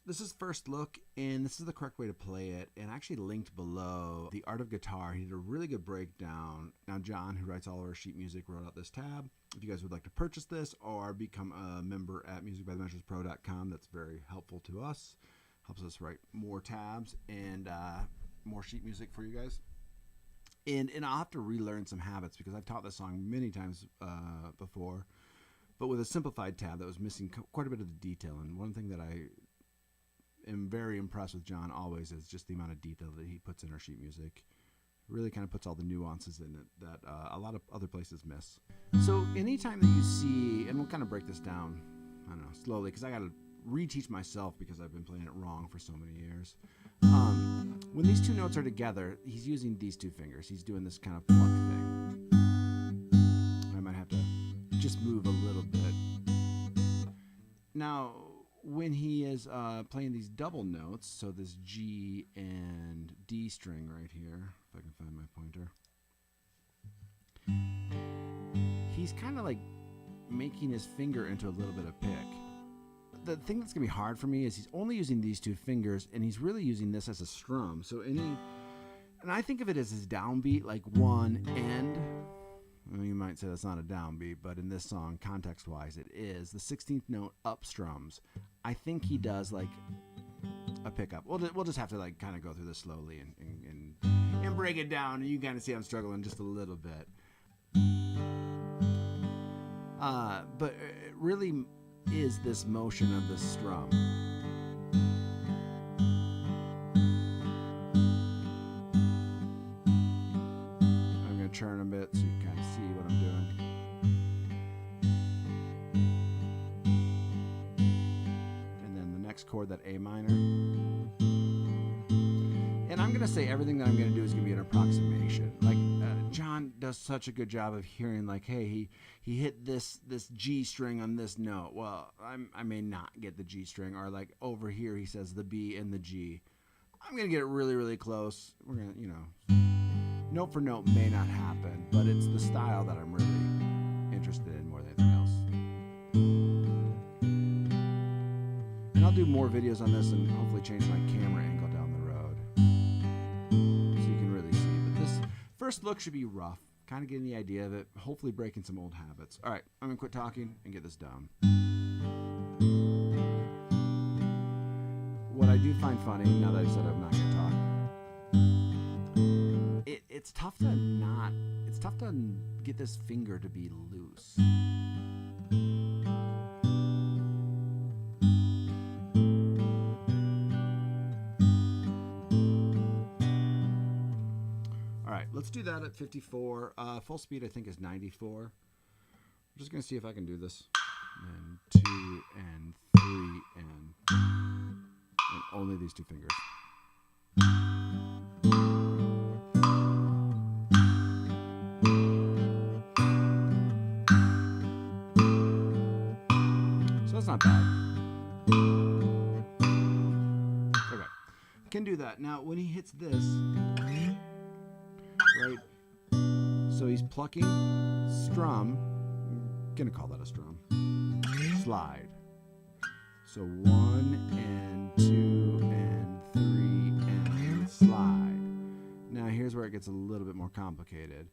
this is First Look, and this is the correct way to play it. And I actually linked below The Art of Guitar. He did a really good breakdown. Now, John, who writes all of our sheet music, wrote out this tab. If you guys would like to purchase this or become a member at musicbythemeasurespro.com, that's very helpful to us. Helps us write more tabs and more sheet music for you guys. And I'll have to relearn some habits because I've taught this song many times before, but with a simplified tab that was missing quite a bit of the detail. And one thing that I am very impressed with John always is just the amount of detail that he puts in our sheet music. Really kind of puts all the nuances in it that a lot of other places miss. So anytime that you see, and we'll kind of break this down, I don't know, slowly, because I got to reteach myself because I've been playing it wrong for so many years. When these two notes are together, he's using these two fingers. He's doing this kind of pluck thing. I might have to just move a little bit. Now, when he is playing these double notes, so this G and D string right here, if I can find my pointer, he's kind of like making his finger into a little bit of pick. The thing that's going to be hard for me is he's only using these two fingers, and he's really using this as a strum. So and I think of it as his downbeat, like one end. I mean, you might say that's not a downbeat, but in this song, context-wise, it is. The 16th note up strums. I think he does like a pickup. We'll just have to like kind of go through this slowly and break it down, and you kind of see I'm struggling just a little bit. But it really is this motion of the strum. I'm going to churn a bit so you can kind of see what I'm doing. And then the next chord, that A minor. And I'm going to say everything that I'm going to do is going to be an approximation. Like John does such a good job of hearing, like, hey, he hit this G string on this note. Well, I may not get the G string, or like over here he says the B and the G. I'm going to get it really, really close. We're going to, note for note may not happen, but it's the style that I'm really interested in more than anything else. And I'll do more videos on this and hopefully change my camera angle down the road so you can really see. But this First Look should be rough, kind of getting the idea of it, hopefully breaking some old habits. All right, I'm going to quit talking and get this done. What I do find funny, now that I've said I'm not going to talk, it's tough to get this finger to be loose. Let's do that at 54. Full speed, I think, is 94. I'm just going to see if I can do this. And 2 and 3 and only these two fingers. So that's not bad. Okay. Can do that. Now, when he hits this... right? So he's plucking strum. I'm gonna call that a strum. Slide. So 1 and 2 and 3 and slide. Now here's where it gets a little bit more complicated.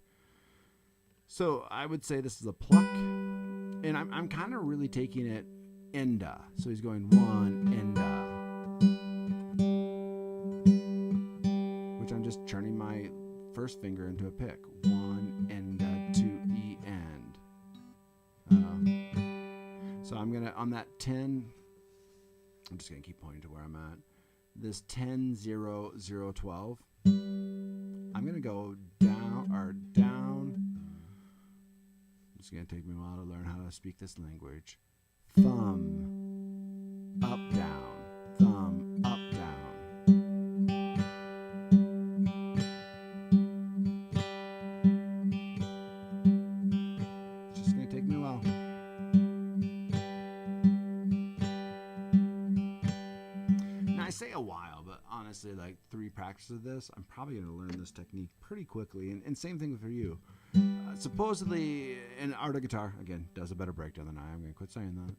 So I would say this is a pluck, and I'm kind of really taking it enda. So he's going 1 enda, which I'm just turning my first finger into a pick. 1 and 2 E and. So I'm gonna, on that 10, I'm just gonna keep pointing to where I'm at. This 10 0 0 12. I'm gonna go down. It's gonna take me a while to learn how to speak this language. Thumb up down. Thumb up down. Say a while, but honestly, like 3 practices of this, I'm probably going to learn this technique pretty quickly. And same thing for you. Supposedly, an Art of Guitar, again, does a better breakdown than I am. I'm going to quit saying that.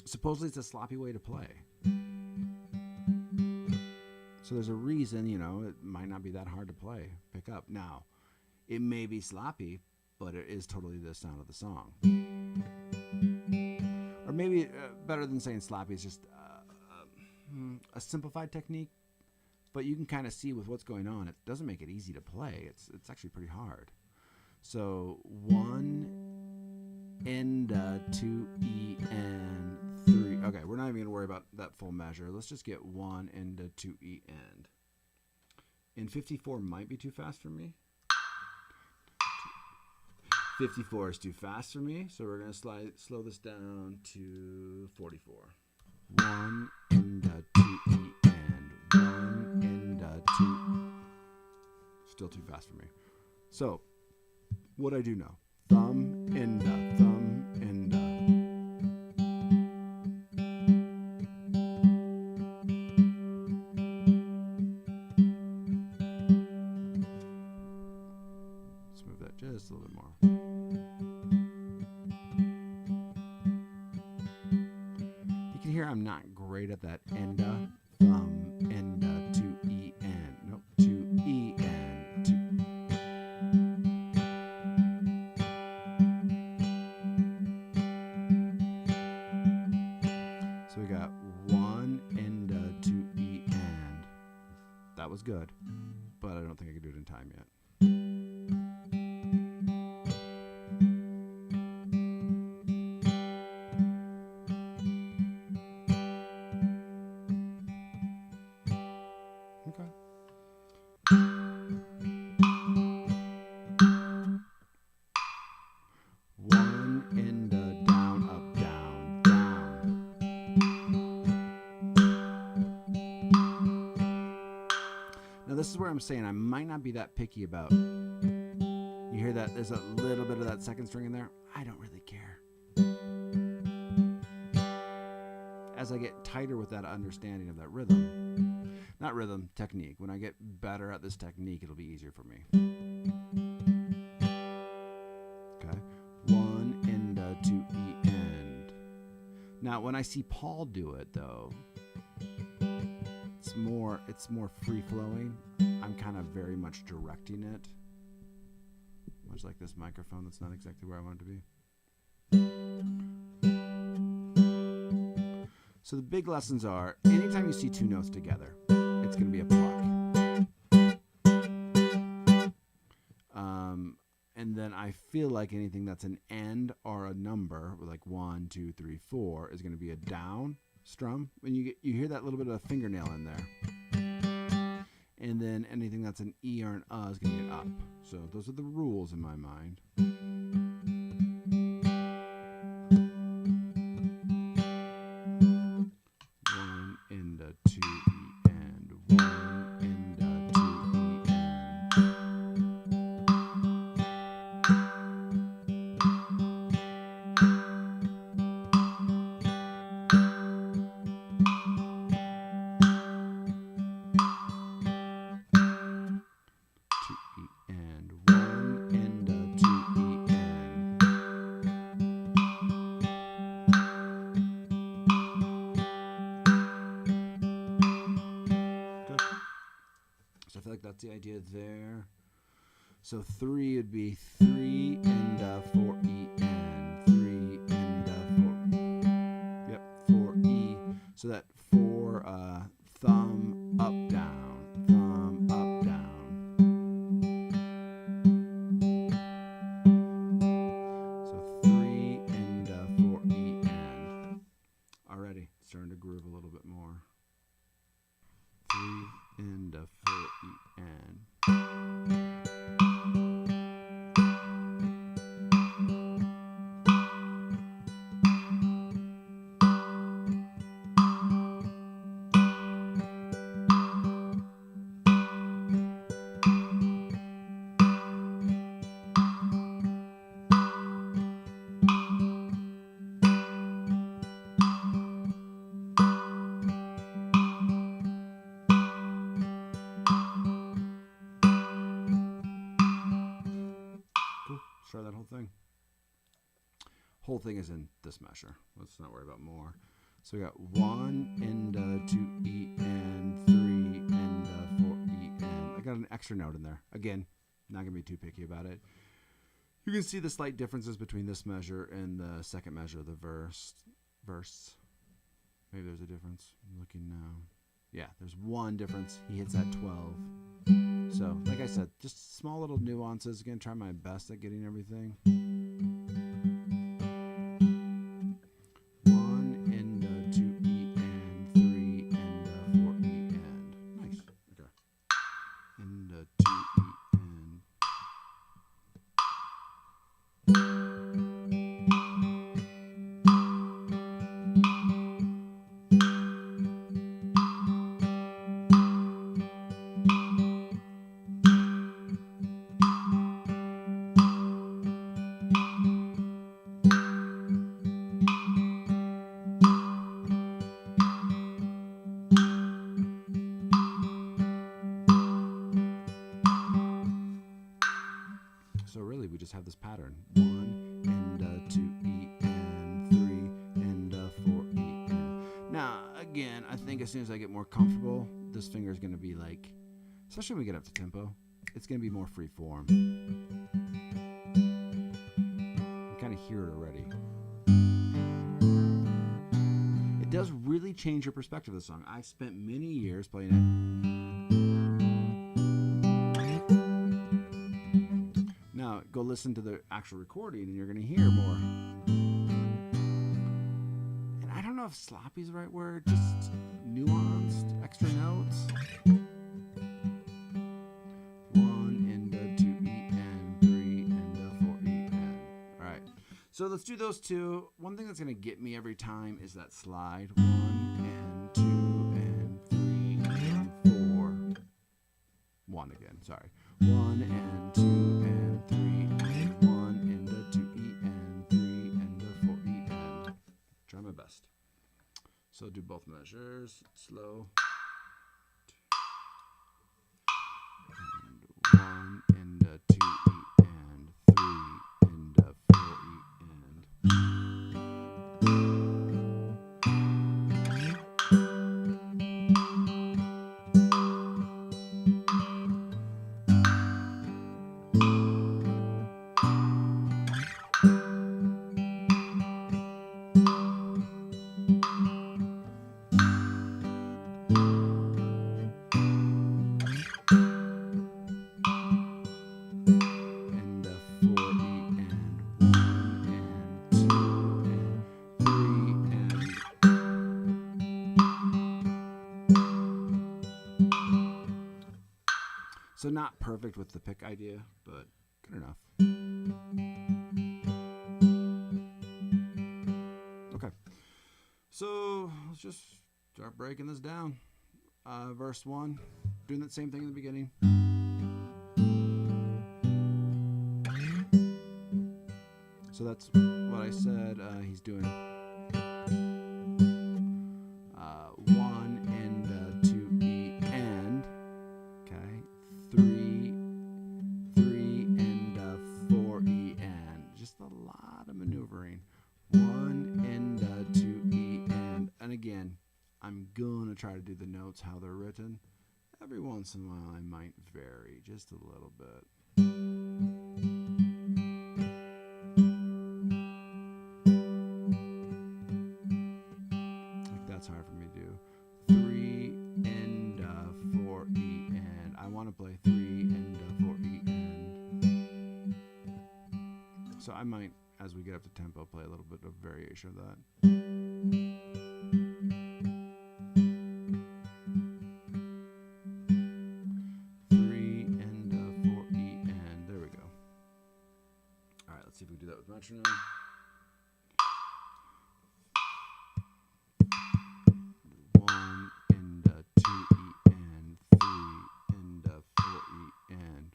supposedly it's a sloppy way to play. So there's a reason, you know, it might not be that hard to play, pick up. Now, it may be sloppy, but it is totally the sound of the song. Or maybe better than saying sloppy, it's just a simplified technique, but you can kind of see with what's going on. It doesn't make it easy to play. It's actually pretty hard. So 1 and 2 E and 3. Okay, we're not even gonna worry about that full measure. Let's just get 1 and 2 E and. And 54 might be too fast for me. 54 is too fast for me, so we're gonna slow this down to 44. 1 and 2 E and 1 and 2. Still too fast for me. So what I do know: thumb and thumb and. Let's move that just a little bit more. You can hear I'm not great at that end, thumb, and 2 E and. Nope, 2 E and 2. So we got 1 and 2 E and. That was good, but I don't think I could do it in time yet. Okay. One and down, up, down, down. Now this is where I'm saying I might not be that picky about. You hear that? There's a little bit of that second string in there. I don't really care. As I get tighter with that understanding of that rhythm, not rhythm, technique. When I get better at this technique, it'll be easier for me. Okay, 1 and 2 E and. Now, when I see Paul do it, though, it's more free flowing. I'm kind of very much directing it, much like this microphone. That's not exactly where I want it to be. So the big lessons are: anytime you see two notes together, it's going to be a pluck. And then I feel like anything that's an end or a number, like 1, 2, 3, 4, is going to be a down strum. When you hear that little bit of a fingernail in there. And then anything that's an E or an is going to get up. So those are the rules in my mind. 1 and 2 E and 1 and 2 E and 1 and 2 E and. Good. So I feel like that's the idea there. So 3 would be 3 and 4 E and 3 and 4. Yep, 4 E. So that 4 thumb up down, thumb up down. So 3 and 4 E and. Already starting to groove a little bit more. 3 and 4 E and. Cool. Let's try that whole thing. Whole thing is in this measure. Let's not worry about more. So we got 1 and 2 E and 3 and 4 E and I got an extra note in there. Again, not gonna be too picky about it. You can see the slight differences between this measure and the second measure of the verse. Maybe there's a difference. I'm looking now. Yeah, there's one difference. He hits at 12. So, like I said, just small little nuances. Again, try my best at getting everything. 1 and 2 E and 3 and 4 E and. Nice. Okay. And 2 E and. So really, we just have this pattern: 1 and 2 E and 3 and 4 E and. Now, again, I think as soon as I get more comfortable, this finger is going to be like, especially when we get up to tempo, it's going to be more free form. You kind of hear it already. It does really change your perspective of the song. I spent many years playing it. Now, go listen to the actual recording and you're going to hear more. And I don't know if sloppy is the right word, just nuanced, extra notes. 1 and 2 E and 3 and 4 E and. All right. So let's do those two. One thing that's going to get me every time is that slide. 1 and 2 and 3 and 4. 1 again, sorry. 1 and 2 and 3 and 1 and 2 E and 3 and 4 E and. Try my best. So do both measures, slow. And 1 and 2 E and 3 and 4 E and. So not perfect with the pick idea, but good enough. Okay. So let's just start breaking this down. Verse 1, doing that same thing in the beginning. So that's what I said he's doing. 1 and 2 E and. Okay. 3 and 4 E and. Just a lot of maneuvering. 1 and 2 E and again, I'm gonna try to do the notes how they're written. Every once in a while I might vary just a little bit. Like that's hard for me to do. 3 and 4 E and. I want to play 3 and 4 E and. So I might, as we get up to tempo, play a little bit of variation of that. See if we do that with metronome. 1 and 2 E and 3 and 4 E and.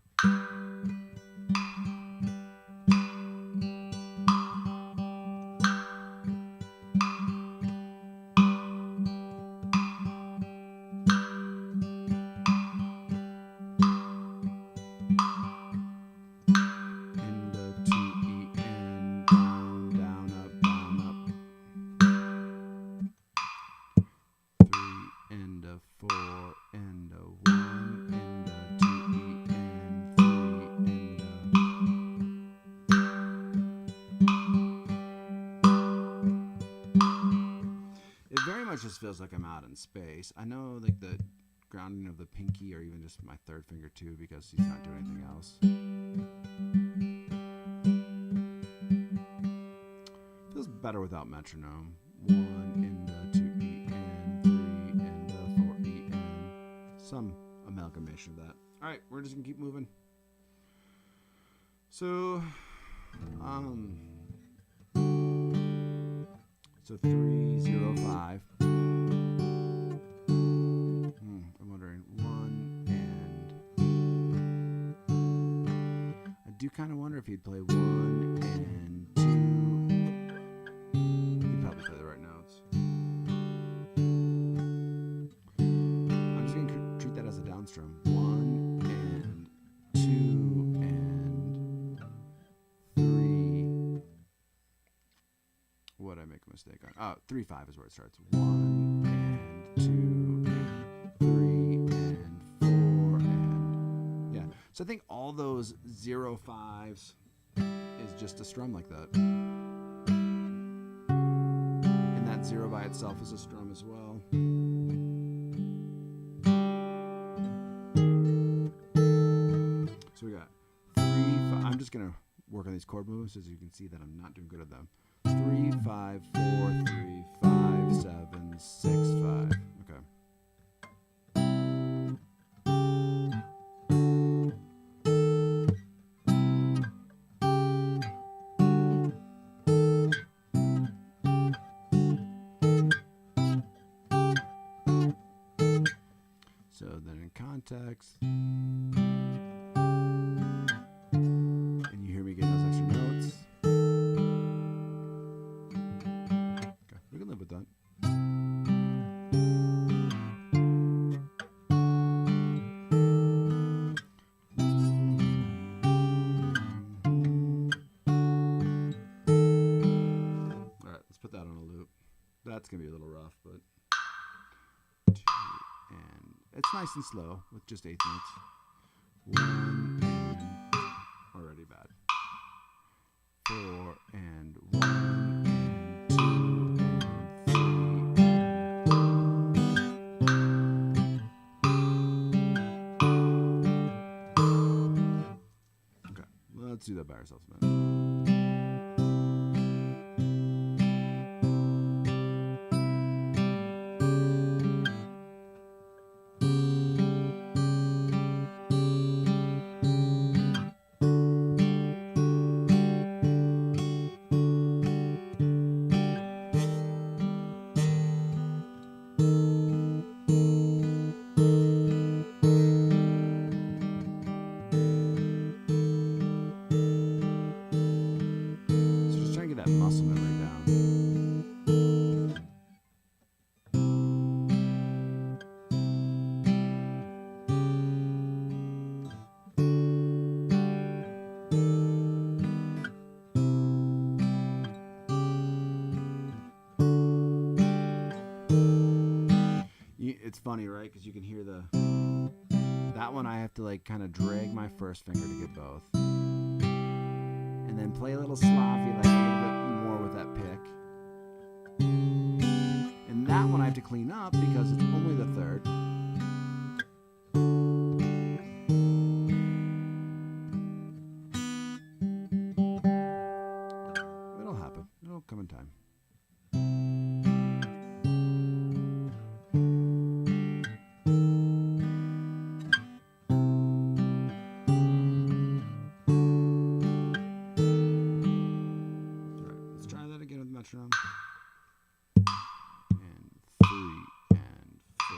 4 and a 1 and a 2 E and 3 and a. It very much just feels like I'm out in space. I know like the grounding of the pinky or even just my third finger too because he's not doing anything else. Feels better without metronome. 1 and a 2 E and 3 and a 4 E and some amalgamation of that. All right, we're just gonna keep moving. So 3 0 5. I'm wondering 1 and I do kind of wonder if he'd play 1 and 2. He'd probably play the right notes. I'm just gonna treat that as a downstrum. 1 and 2 and 3. What did I make a mistake on? Oh, 3 5 is where it starts. 1 and 2 and 3 and 4 and yeah. So I think all those 0 5s is just a strum like that. And that 0 by itself is a strum as well. So we got 3 5. I'm just gonna work on these chord moves as you can see that I'm not doing good at them. 3 5 4 3 5 7 6 5. Okay. So then in context, and you hear me getting those extra notes. Okay, we can live with that. All right, let's put that on a loop. That's gonna be a little rough, but. And it's nice and slow with just 8th notes. 1 and already bad. 4 and 1 and 2 and 3. Okay, let's do that by ourselves a minute. That muscle memory down. It's funny, right? Because you can hear that one I have to like kind of drag my first finger to get both. And then play a little sloppy, like a little bit more with that pick. And that one I have to clean up because it's only the third. It'll happen. It'll come in time. Metronome. And 3 and 4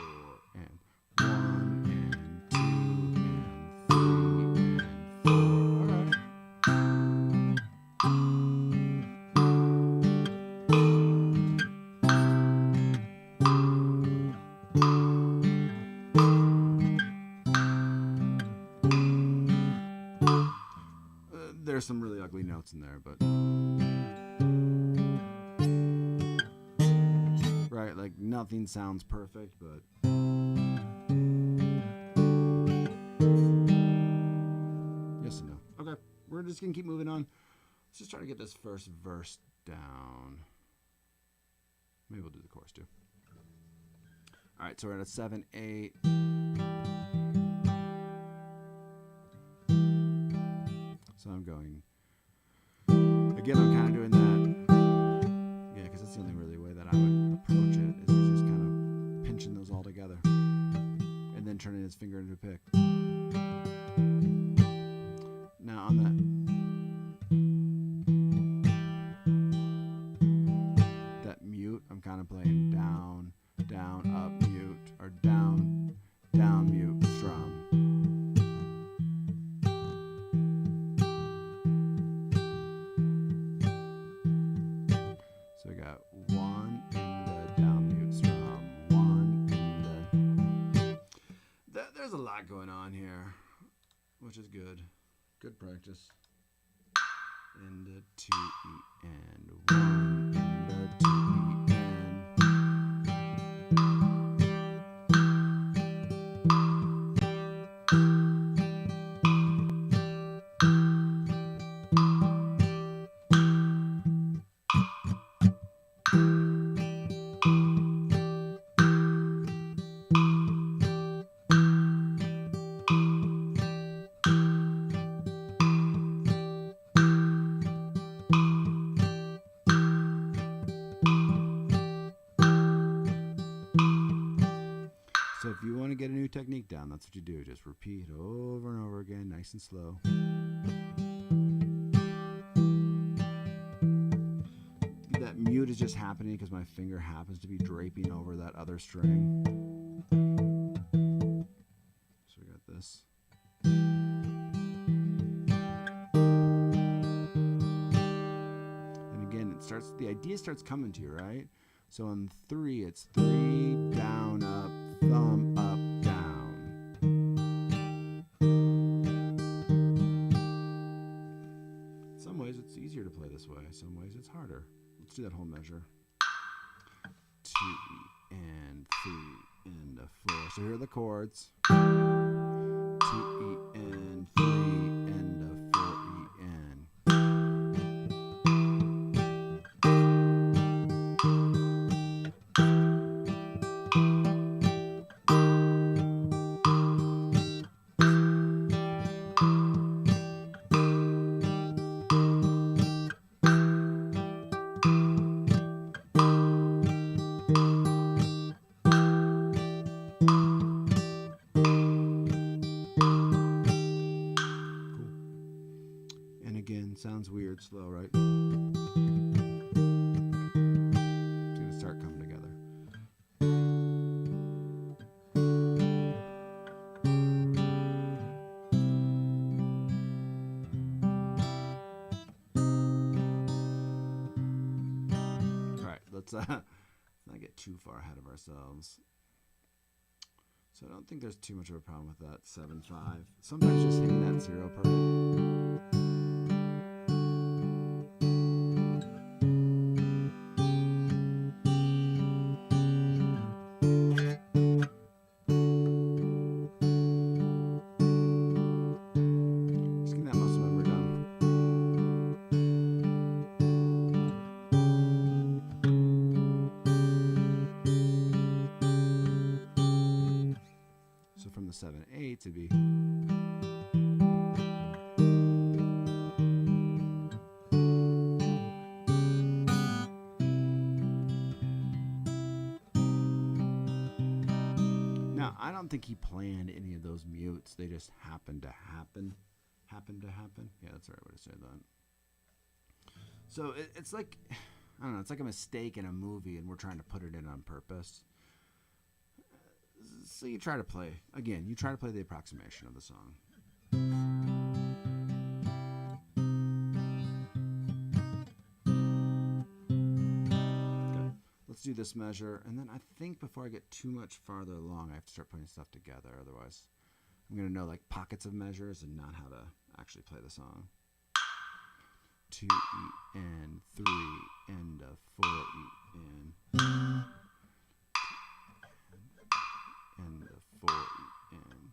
and 1 and 2 and 3 and 4. All right. There's some really ugly notes in there, but right, like nothing sounds perfect, but Yes and no. Okay, we're just gonna keep moving on. Let's just try to get this first verse down. Maybe we'll do the chorus too. All right, so we're at a 7/8. So I'm going. Again, I'm kind of doing that. Yeah, because that's the only really way that I would approach it, is just kind of pinching those all together. And then turning his finger into a pick. Now on that mute, I'm kind of playing down, down, up, mute, or down, down, mute, strum. So we got one in the down, mute, strum, one in the... There's a lot going on here, which is good. Good practice. In the 2E and 1 in the 2E and. So if you want to get a new technique down, that's what you do. Just repeat over and over again, nice and slow. That mute is just happening because my finger happens to be draping over that other string. So we got this. And again, the idea starts coming to you, right? So on 3, it's 3, down, up, thumb, up, down. In some ways it's easier to play this way. Some ways it's harder. Let's do that whole measure. 2E and 3 and a 4. So here are the chords. 2E and 3 and a 4E and. Sounds weird, slow, right? It's going to start coming together. All right, let's not get too far ahead of ourselves. So I don't think there's too much of a problem with that 7/5. Sometimes just hitting that 0 part. From the 7/8 to be. Now, I don't think he planned any of those mutes. They just happened to happen. Yeah, that's the right way to say that. So it's like, I don't know, it's like a mistake in a movie and we're trying to put it in on purpose. So you try to play, again, you try to play the approximation of the song. Okay, let's do this measure. And then I think before I get too much farther along, I have to start putting stuff together. Otherwise, I'm going to know like pockets of measures and not how to actually play the song. 2E and 3 and 4E and. And the 4E and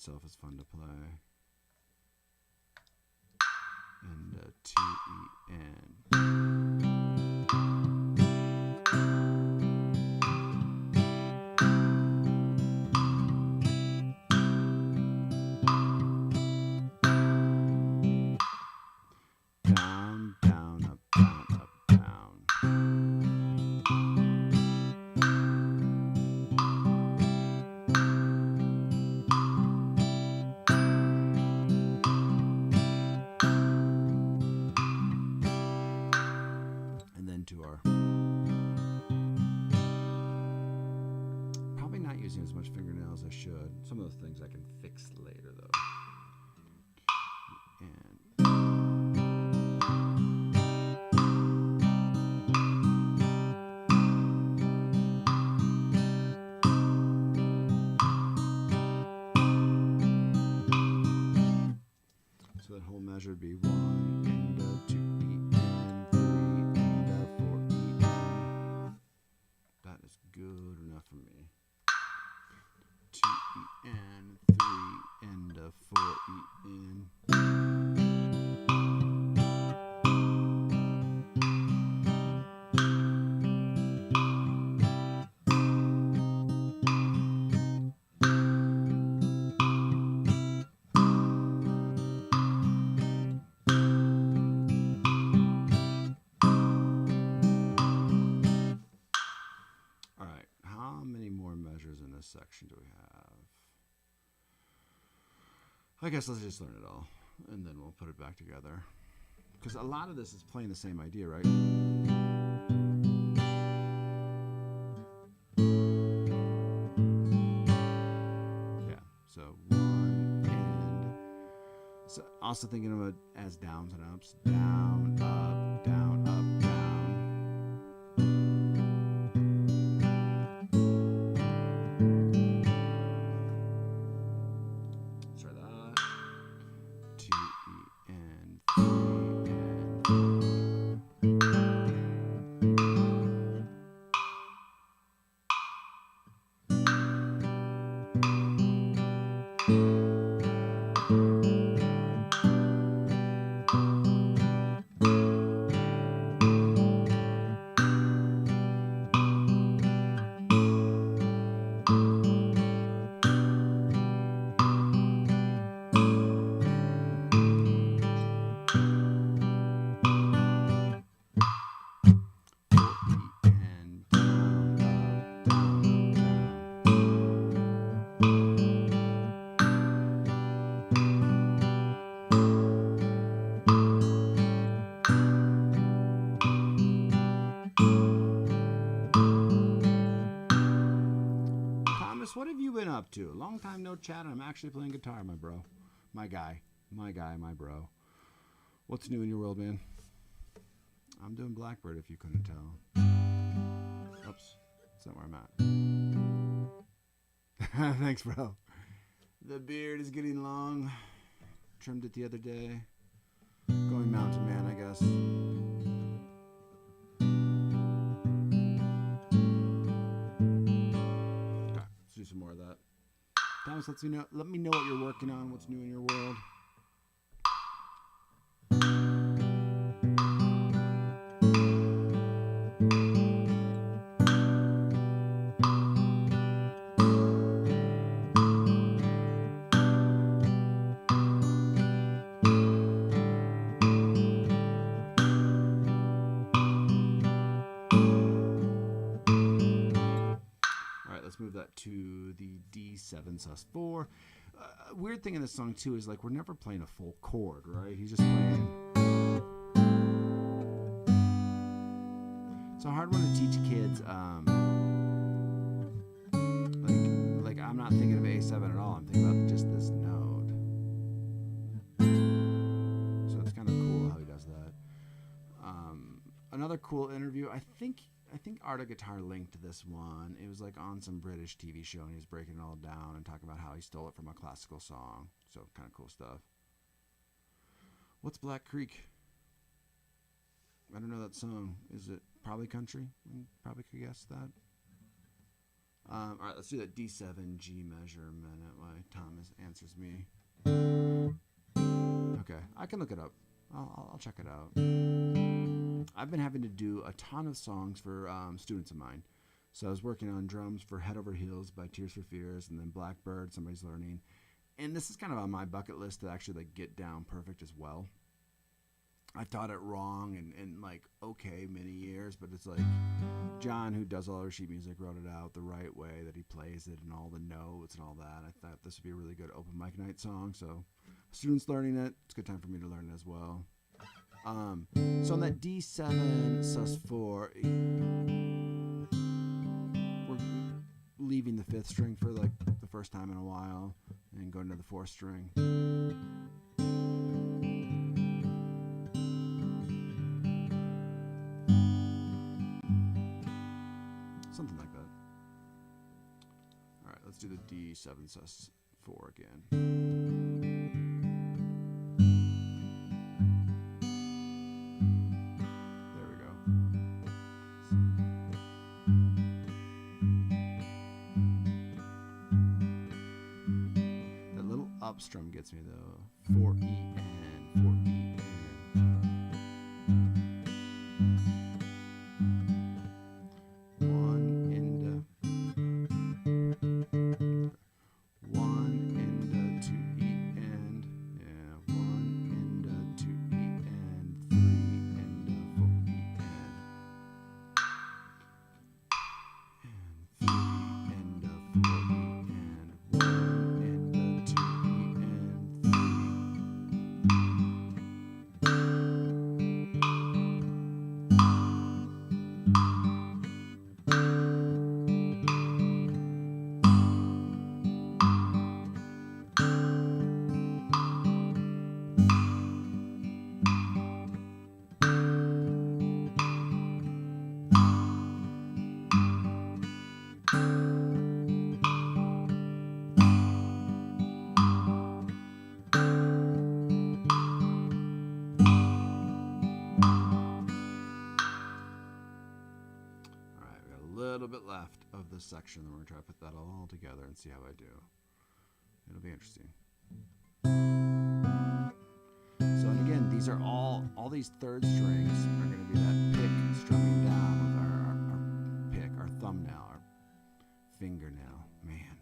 itself is fun to play. And 2 E N. Down, down, up, down, up, down. And then to our, probably not using as much fingernails as I should. Some of those things I can fix later though. And so that whole measure would be 1 and 2 E and 3 and 4 E and. That is good enough for me. 2 E and 3 and 4 E and. All right, how many more measures in this section do we have? I guess let's just learn it all, and then we'll put it back together. Because a lot of this is playing the same idea, right? Yeah, so 1 and... So also thinking of it as downs and ups. Down, up, down, up, down. Let's try that. 2 E and 3 What have you been up to? Long time no chat, and I'm actually playing guitar, my bro. My guy, my bro. What's new in your world, man? I'm doing Blackbird, if you couldn't tell. Oops, that's not where I'm at. Thanks, bro. The beard is getting long. Trimmed it the other day. Going mountain man, I guess. Do some more of that. Thomas, let me know what you're working on, what's new in your world. Let's move that to the D7 sus4. Weird thing in this song too is like we're never playing a full chord, right? He's just playing. It's a hard one to teach kids. Like I'm not thinking of A7 at all. I'm thinking about just this node. So it's kind of cool how he does that. Another cool interview. I think Art of Guitar linked this one. It was like on some British TV show, and he was breaking it all down and talking about how he stole it from a classical song. So kind of cool stuff. What's Black Creek? I don't know that song. Is it probably country? Probably could guess that. All right, let's do that D7 G measure a minute while Thomas answers me. Okay, I can look it up. I'll check it out. I've been having to do a ton of songs for students of mine. So I was working on drums for Head Over Heels by Tears for Fears, and then Blackbird, Somebody's Learning. And this is kind of on my bucket list to actually like get down perfect as well. I taught it wrong and like okay many years, but it's like John, who does all our sheet music, wrote it out the right way that he plays it and all the notes and all that. I thought this would be a really good open mic night song. So students learning it, it's a good time for me to learn it as well. So on that D7 sus4, we're leaving the 5th string for like the first time in a while and going to the 4th string. Something like that. All right, let's do the D7 sus4 again. There we go. That little up strum gets me though. 4E-N, 4E-N. Little bit left of this section, then we're going to try to put that all together and see how I do. It'll be interesting. So, and again, these are all these third strings are going to be that pick strumming down with our pick, our thumbnail, our fingernail. Man.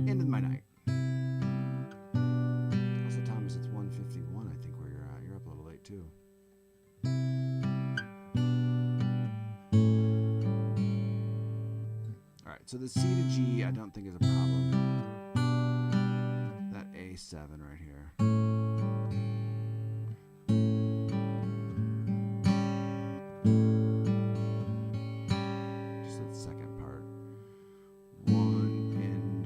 End of my night. Also, Thomas, it's 1:51, I think, where you're at. You're up a little late, too. So the C to G, I don't think is a problem. That A7 right here. Just that second part. 1 and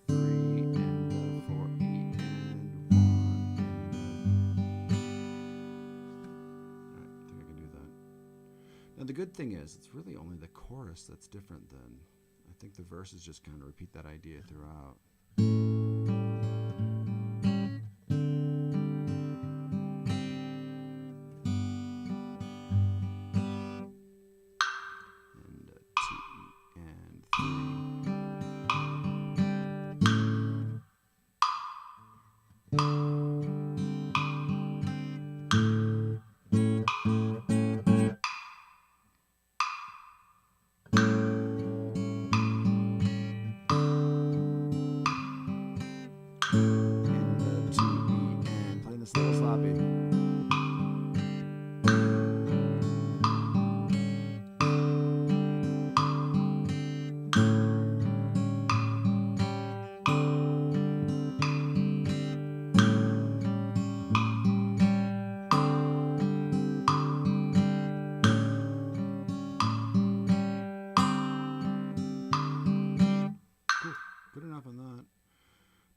3 and 4 E and 1 Now the good thing is, it's really only the chorus that's different than, I think the verses just kind of repeat that idea throughout. And 2 and 3.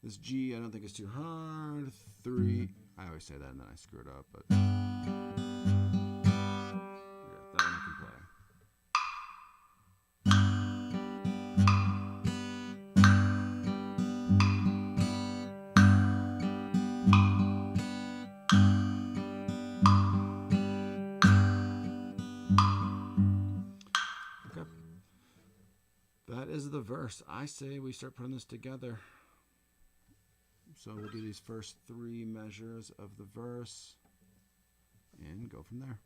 This G, I don't think it's too hard. 3, I always say that and then I screw it up, but yeah, that one I can play. is the verse. I say we start putting this together. So we'll do these first 3 measures of the verse and go from there.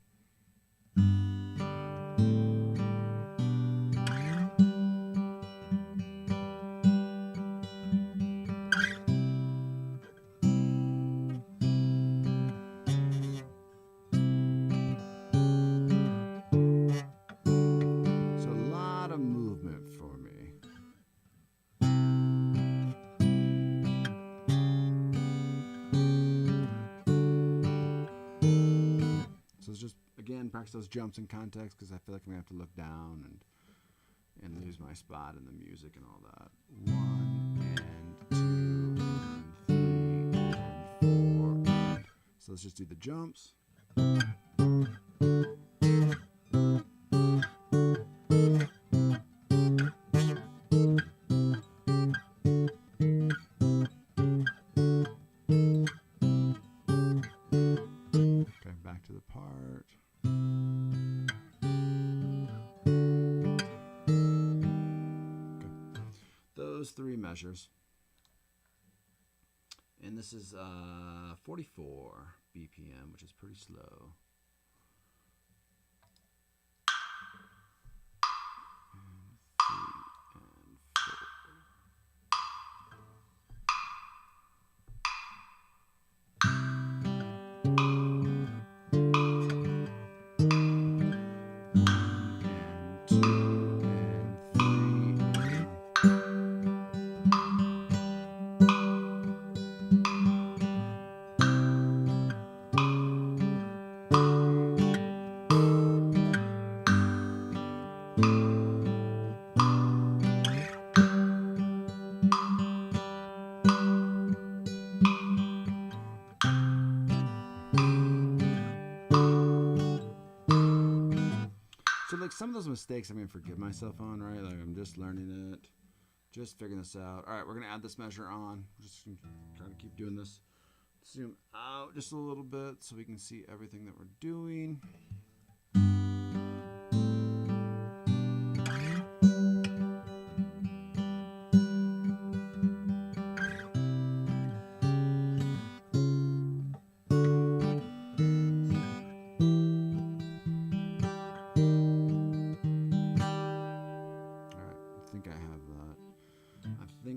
Practice those jumps in context because I feel like I'm gonna have to look down and lose my spot in the music and all that. 1 and 2 and 3 and 4. So let's just do the jumps. Okay, back to the part. Those 3 measures, and this is 44 BPM, which is pretty slow. So like some of those mistakes I'm going to forgive myself on, right? Like I'm just learning it, just figuring this out. All right, we're going to add this measure on. We're just going to try to keep doing this. Zoom out just a little bit so we can see everything that we're doing.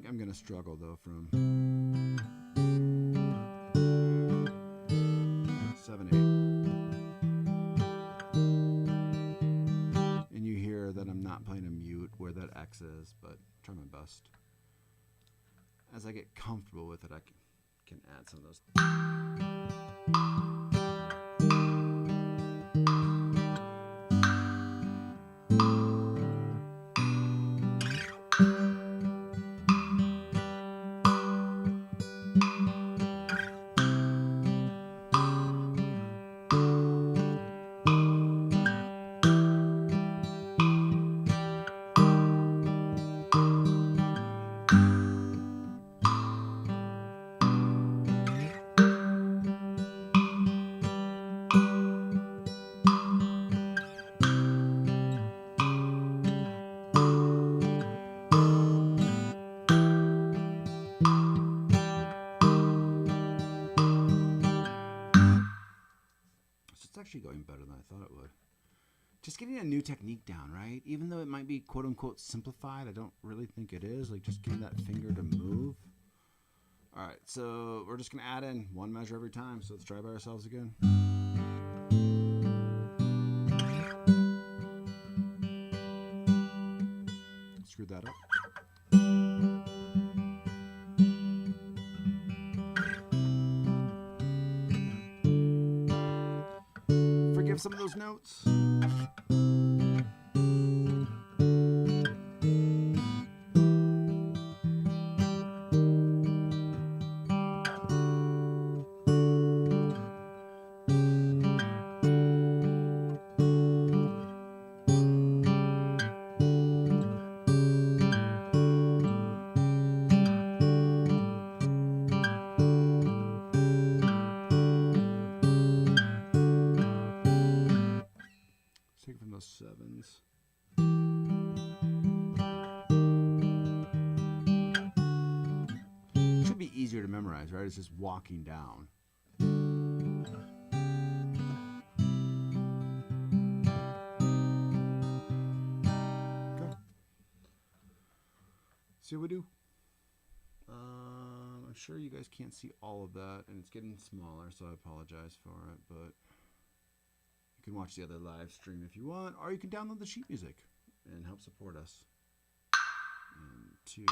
I'm going to struggle though from 7/8, and you hear that I'm not playing a mute where that X is, but try my best. As I get comfortable with it, I can add some of those. Actually going better than I thought it would. Just getting a new technique down, right? Even though it might be quote unquote simplified, I don't really think it is. Like just getting that finger to move. All right, so we're just gonna add in 1 measure every time. So let's try by ourselves again. Screwed that up. Some of those notes. From those 7s. easier to memorize, right? It's just walking down. Okay. See what we do. I'm sure you guys can't see all of that, and it's getting smaller, so I apologize for it, but you can watch the other live stream if you want, or you can download the sheet music and help support us. And 2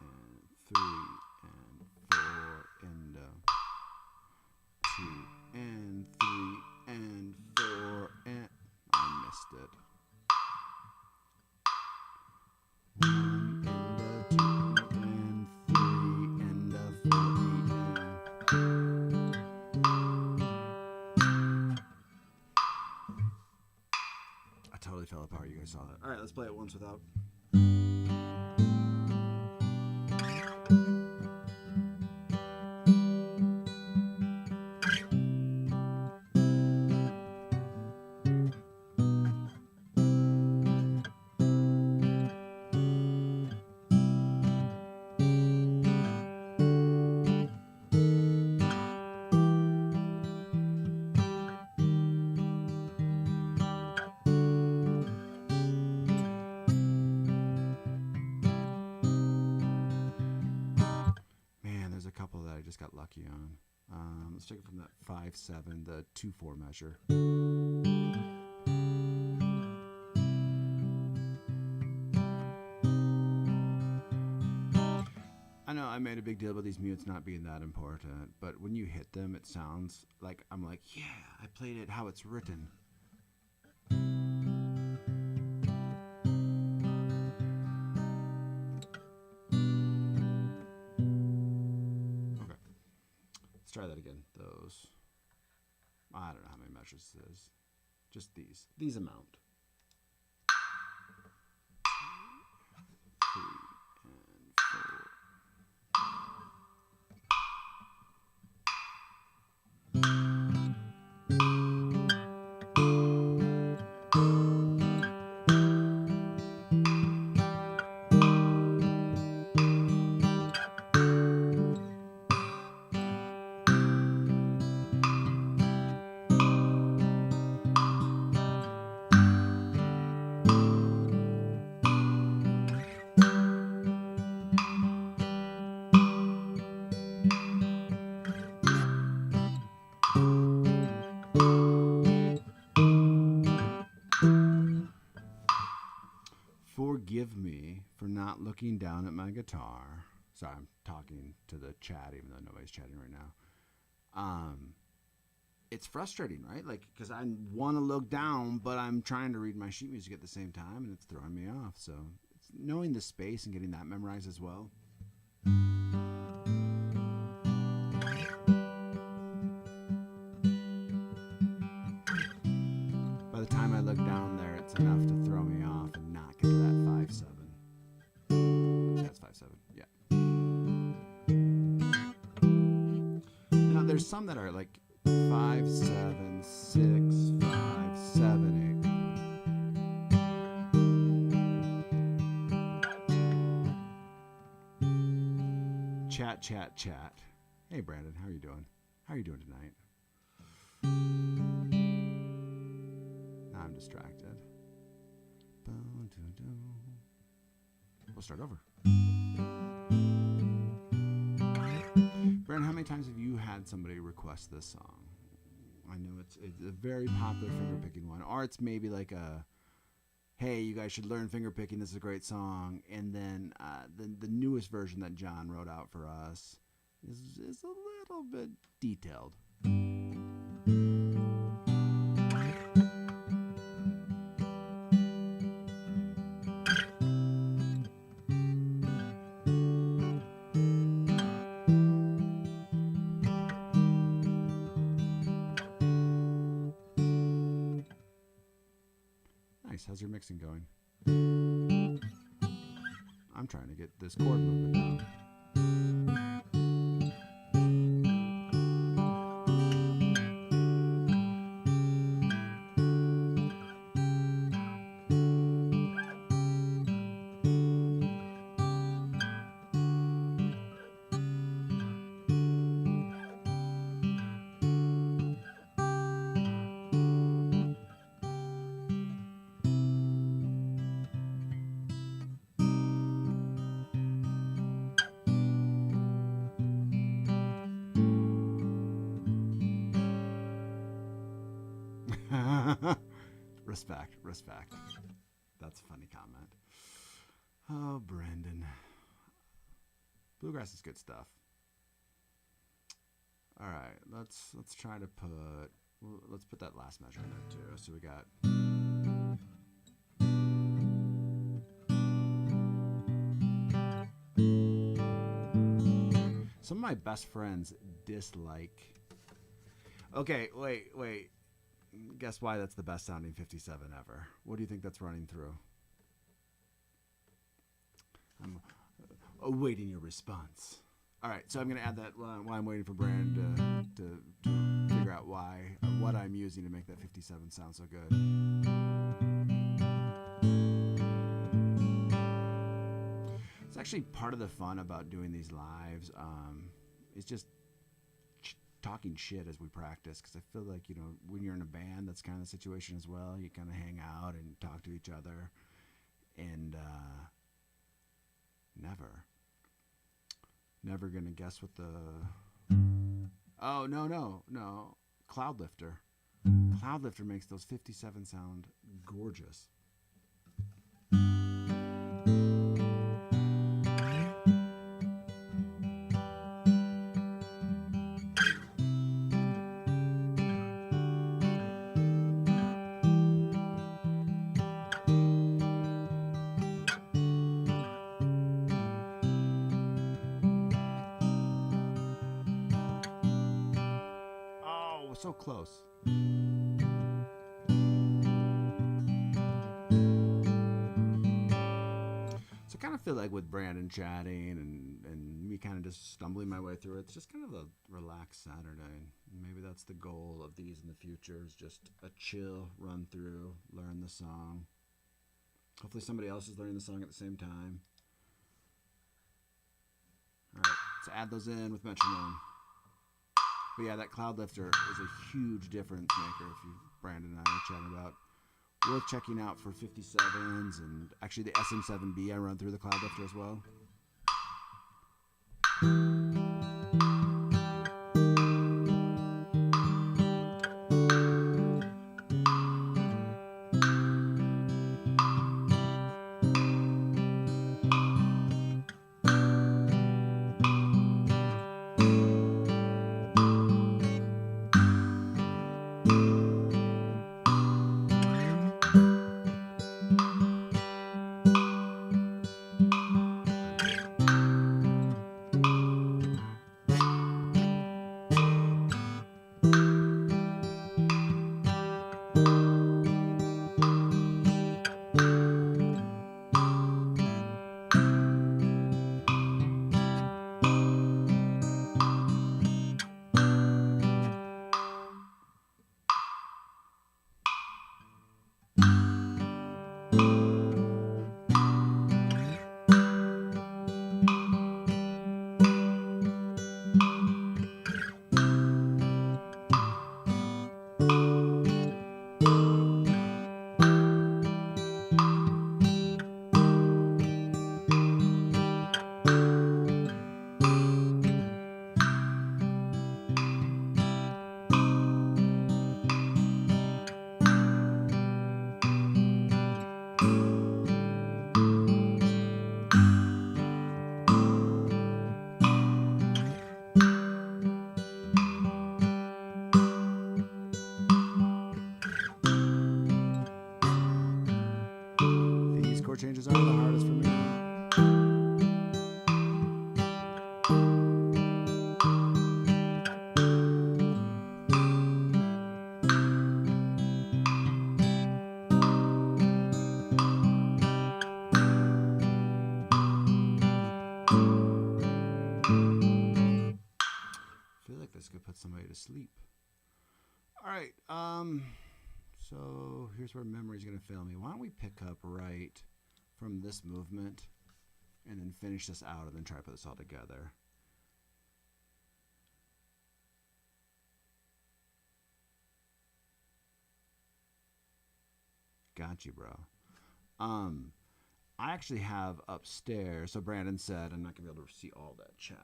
and 3 and 4 and 2 and 3 and 4 and I missed it. 1 and 2 and 3 and 4 and I totally fell apart. You guys saw that. All right, let's play it once without. A couple that I just got lucky on. Let's take it from that 5/7, the 2/4 measure. I know I made a big deal about these mutes not being that important, but when you hit them, it sounds like I'm like, yeah, I played it how it's written. Let's try that again. Those, I don't know how many measures this is. Just these amount. 3 and 4. Forgive me for not looking down at my guitar. Sorry, I'm talking to the chat even though nobody's chatting right now. It's frustrating, right? Like, because I want to look down, but I'm trying to read my sheet music at the same time, and it's throwing me off. So it's knowing the space and getting that memorized as well. By the time I look down there, it's enough to throw me off and not get to that 5/7. That's 5/7, yeah. Now, there's some that are like 5/7, 6, 5, 7, 8. Chat. Hey, Brandon, how are you doing? How are you doing tonight? Now I'm distracted. We'll start over. Brandon, how many times have you had somebody request this song? I know it's a very popular fingerpicking one, or it's maybe like a, hey, you guys should learn fingerpicking. This is a great song. And then the newest version that John wrote out for us is a little bit detailed. How's your mixing going? I'm trying to get this chord movement down. Respect. That's a funny comment. Oh, Brandon. Bluegrass is good stuff. All right, let's try to let's put that last measure in there too. So we got. Some of my best friends dislike. Okay, wait. Guess why that's the best sounding 57 ever? What do you think that's running through? I'm awaiting your response. All right, so I'm going to add that while I'm waiting for Brand to figure out what I'm using to make that 57 sound so good. It's actually part of the fun about doing these lives. It's just talking shit as we practice, because I feel like, when you're in a band, that's kind of the situation as well. You kind of hang out and talk to each other, and never gonna guess what the no Cloudlifter makes those 57 sound gorgeous. So close. So I kind of feel like with Brandon chatting and me kind of just stumbling my way through it, it's just kind of a relaxed Saturday. Maybe that's the goal of these in the future, is just a chill run through, learn the song. Hopefully somebody else is learning the song at the same time. All right, so add those in with metronome. But yeah, that Cloudlifter is a huge difference maker. Brandon and I were chatting about, worth checking out for 57s, and actually the SM7B I run through the Cloudlifter as well. Changes are the hardest for me. I feel like this could put somebody to sleep. All right, so here's where memory's going to fail me. Why don't we pick up right from this movement and then finish this out and then try to put this all together. Got you, bro. I actually have upstairs, so Brandon said, I'm not going to be able to see all that chat.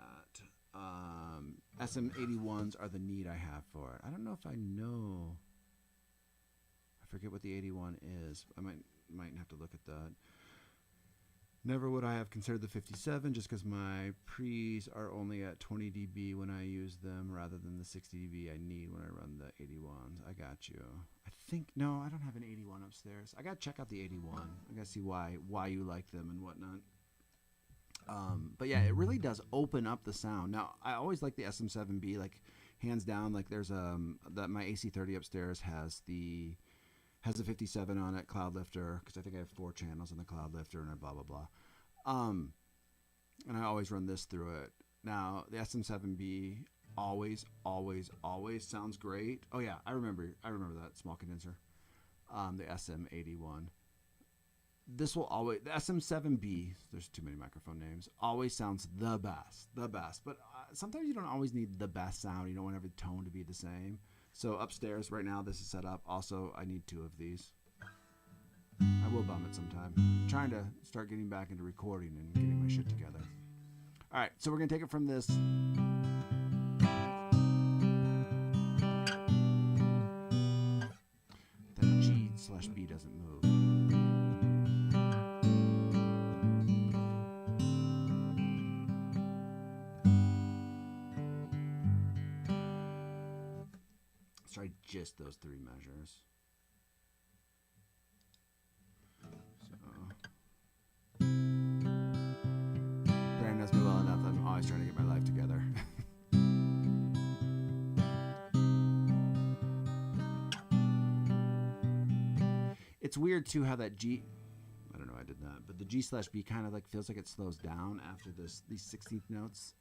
SM81s are the need I have for it. I don't know if I know forget what the 81 is. I might have to look at that. Never would I have considered the 57 just because my pre's are only at 20 dB when I use them rather than the 60 dB I need when I run the 81s. I got you. I think, no, I don't have an 81 upstairs. I got to check out the 81. I got to see why you like them and whatnot. But yeah, it really does open up the sound. Now, I always like the SM7B, like hands down. Like there's my AC30 upstairs has the 57 on it, Cloud Lifter, because I think I have 4 channels on the Cloud Lifter and blah blah blah. And I always run this through it. Now the SM7B always sounds great. Oh yeah, I remember that small condenser, the SM81. This will always, the SM7B, there's too many microphone names, always sounds the best. But sometimes you don't always need the best sound. You don't want every tone to be the same. So upstairs right now, this is set up. Also, I need 2 of these. I will bum it sometime. I'm trying to start getting back into recording and getting my shit together. All right, so we're going to take it from this. That G/B doesn't move. Let's try just those 3 measures. Brandon knows me well enough. I'm always trying to get my life together. It's weird too how that G, I don't know why I did that, but the G/B kind of like feels like it slows down after these 16th notes.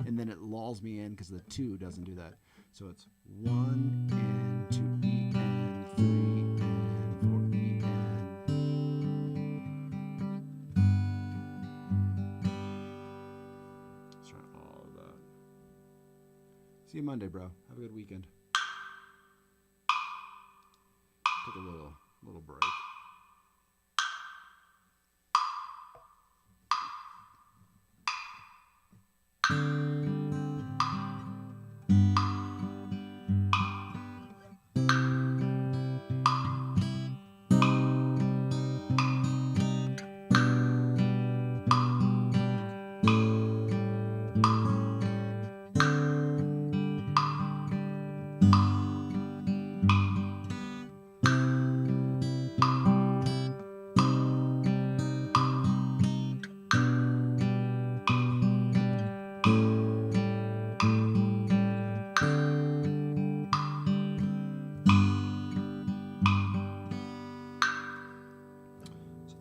And then it lulls me in because the 2 doesn't do that. So it's 1 and 2 E and 3 and 4 E and. Let's try all of that. See you Monday, bro. Have a good weekend. Took a little break.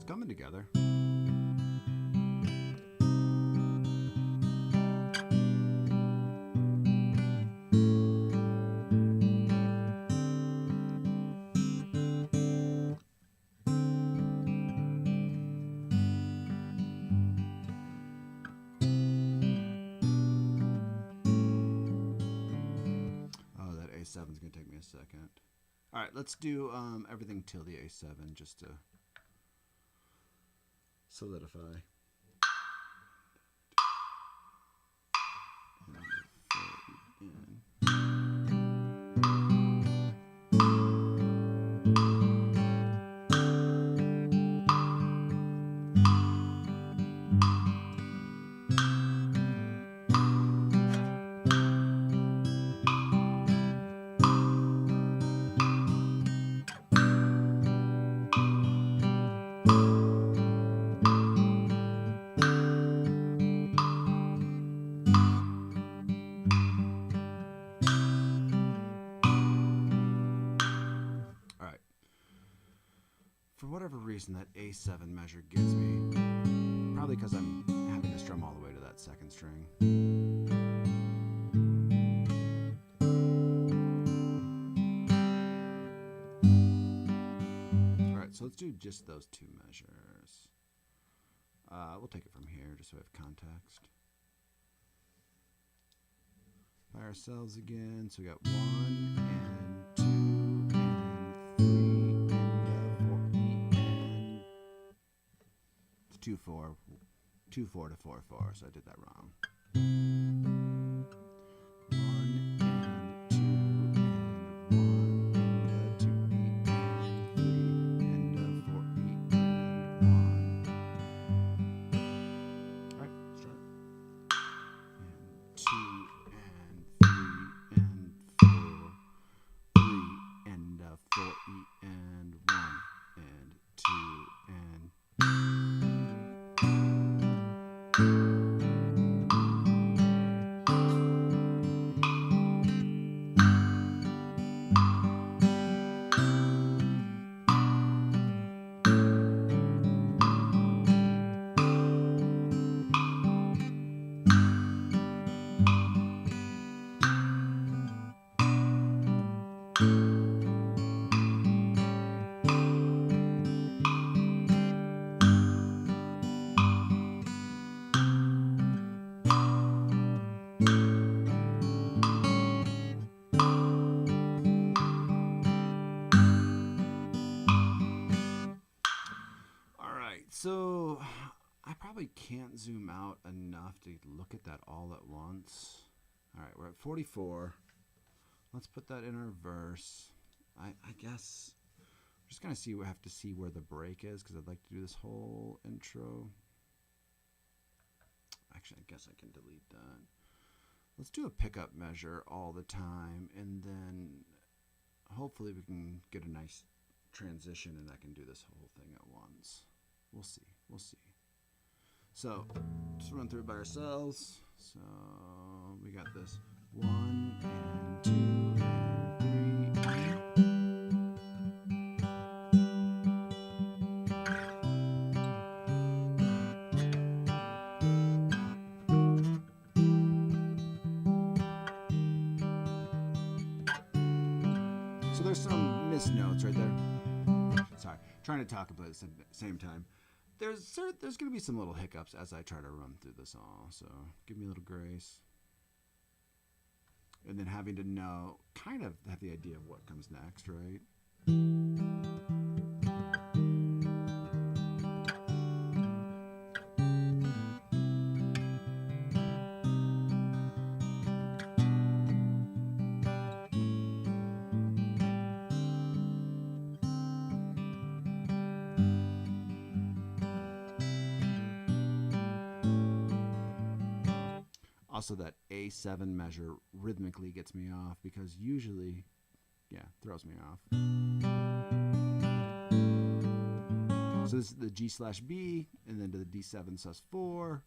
Coming together. Oh, that A7 is going to take me a second. All right, let's do everything till the A7 just to solidify. For whatever reason, that A7 measure gets me. Probably because I'm having to strum all the way to that 2nd string. Alright, so let's do just those 2 measures. We'll take it from here just so we have context. By ourselves again, so we got 1 and 2 and 3 and 2 4 to 4 4, so I did that wrong. can't zoom out enough to look at that all at once. All right, we're at 44. Let's put that in our verse. I guess we're just gonna see. We have to see where the break is because I'd like to do this whole intro. Actually, I guess I can delete that. Let's do a pickup measure all the time, and then hopefully we can get a nice transition and I can do this whole thing at once. We'll see. We'll see. So just run through it by ourselves. So we got this 1 and 2 and 3 and so there's some missed notes right there. Sorry, trying to talk about it at the same time. There's going to be some little hiccups as I try to run through this all, so give me a little grace. And then having to know, kind of have the idea of what comes next, right? Also, that A7 measure rhythmically gets me off because usually, yeah, throws me off. So this is the G/B, and then to the D7 sus4.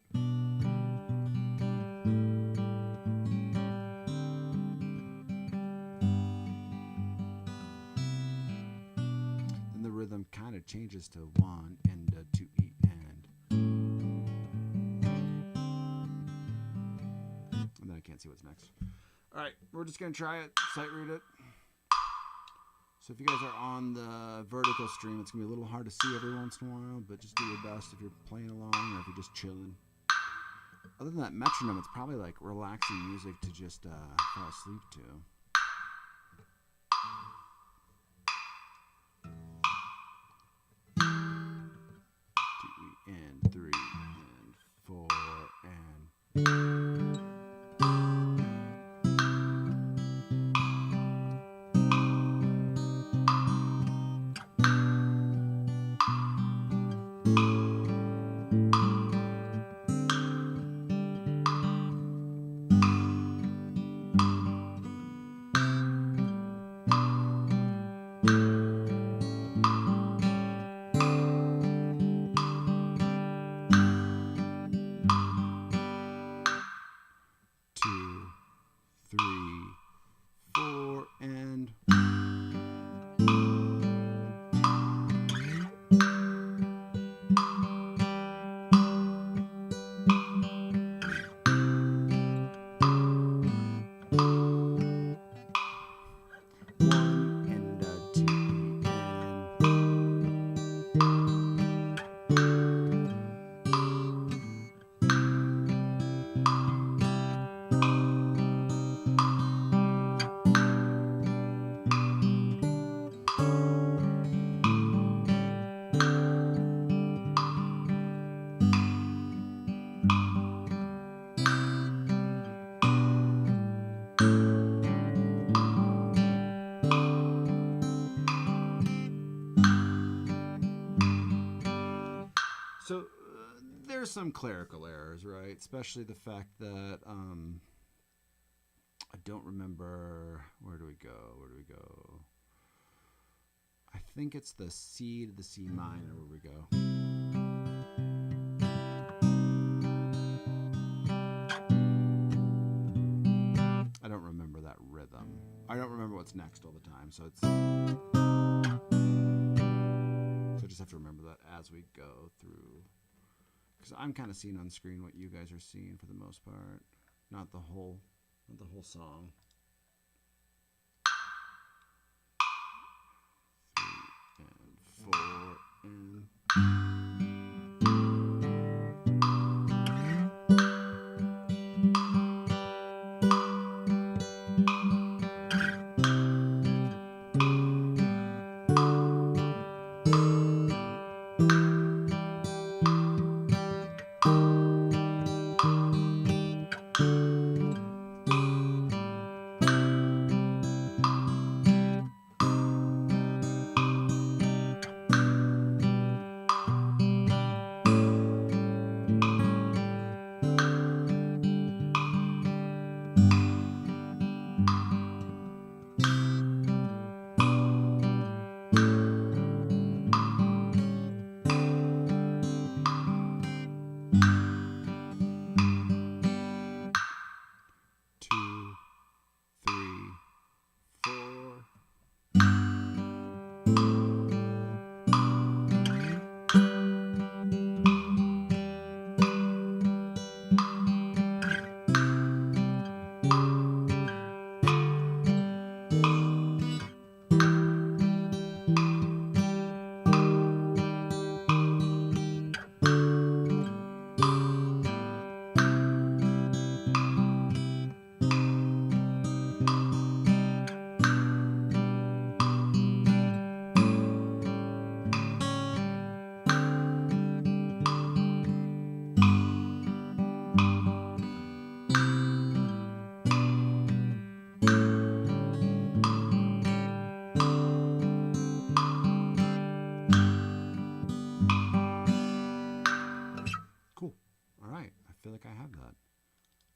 Then the rhythm kind of changes to 1 and 2 E and. And then I can't see what's next. All right, we're just going to try it, sight read it. So if you guys are on the vertical stream, it's going to be a little hard to see every once in a while, but just do your best if you're playing along or if you're just chilling. Other than that metronome, it's probably like relaxing music to just fall asleep to. 2 and 3 and 4 and... So there's some clerical errors, right? Especially the fact that I don't remember, where do we go? I think it's the C to the C minor where we go. I don't remember that rhythm. I don't remember what's next all the time, so I just have to remember that as we go through. Because I'm kind of seeing on screen what you guys are seeing for the most part. Not the whole song. 3 and 4 and...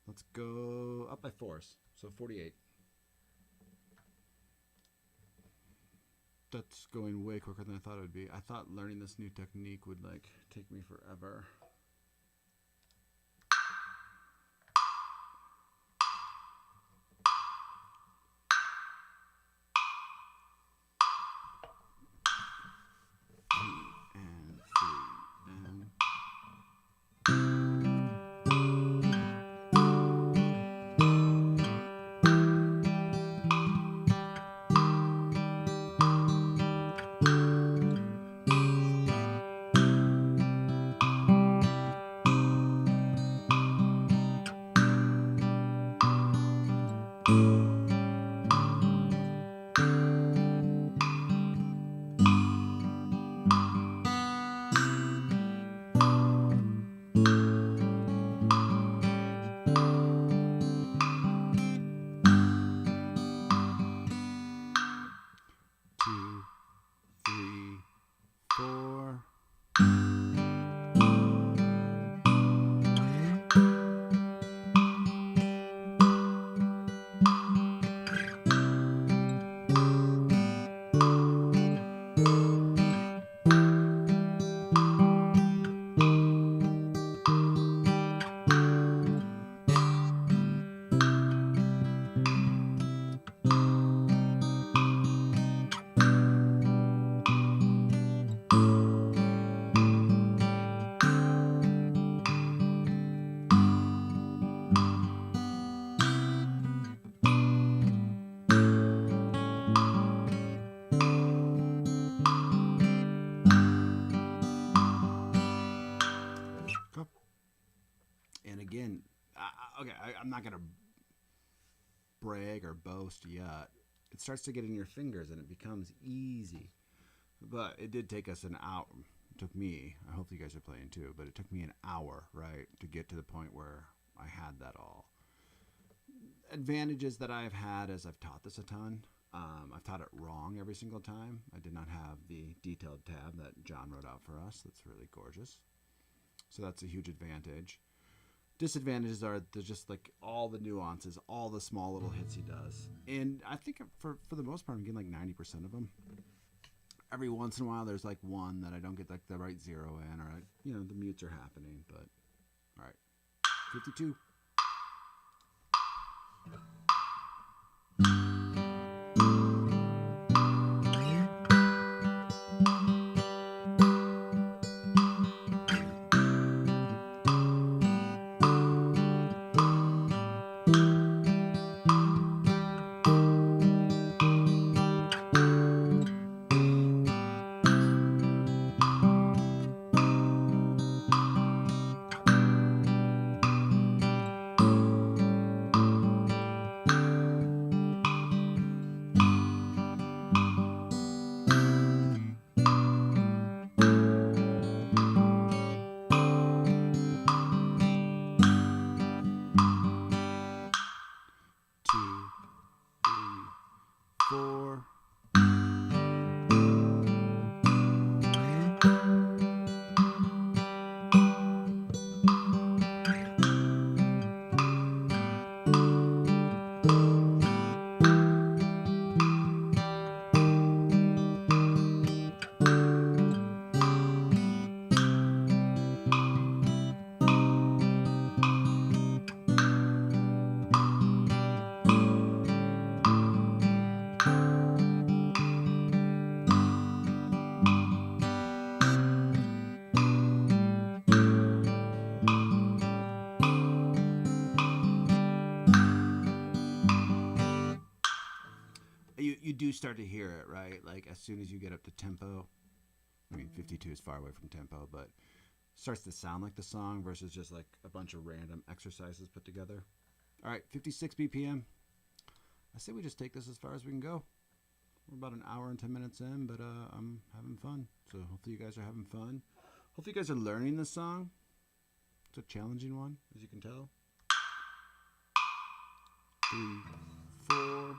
Let's go up by 4s, so 48. That's going way quicker than I thought it would be. I thought learning this new technique would like take me forever. I'm not gonna brag or boast yet. It starts to get in your fingers and it becomes easy. But it did take us an hour. It took me. I hope you guys are playing too. But it took me an hour, right, to get to the point where I had that all. Advantages that I've had is I've taught this a ton. I've taught it wrong every single time. I did not have the detailed tab that John wrote out for us. That's really gorgeous. So that's a huge advantage. Disadvantages are there's just like all the nuances, all the small little hits he does. And I think for the most part, I'm getting like 90% of them. Every once in a while, there's like one that I don't get like the right zero in, or the mutes are happening. But all right, 52. You do start to hear it, right? Like as soon as you get up to tempo. I mean, 52 is far away from tempo, but starts to sound like the song versus just like a bunch of random exercises put together. All right, 56 BPM. I say we just take this as far as we can go. We're about an hour and 10 minutes in, but I'm having fun. So hopefully you guys are having fun. Hopefully you guys are learning this song. It's a challenging one, as you can tell. 3, 4.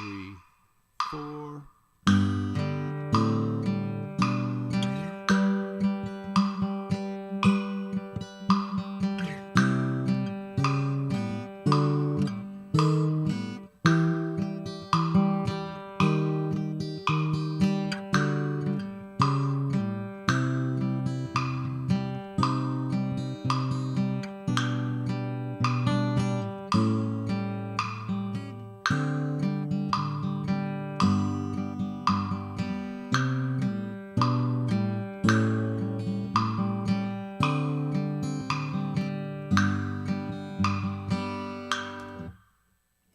3, 4.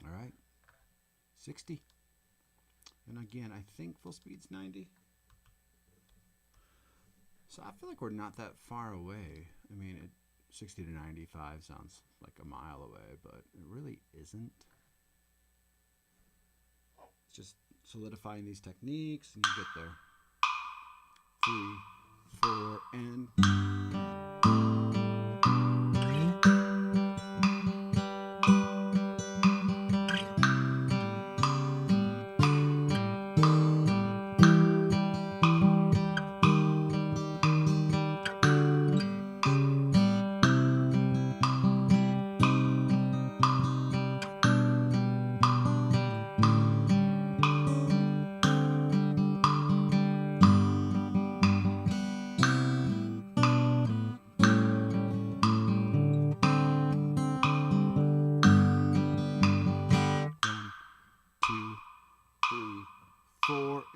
All right, 60. And again, I think full speed's 90. So I feel like we're not that far away. I mean, 60 to 95 sounds like a mile away, but it really isn't. It's just solidifying these techniques and you get there. 3, 4, and...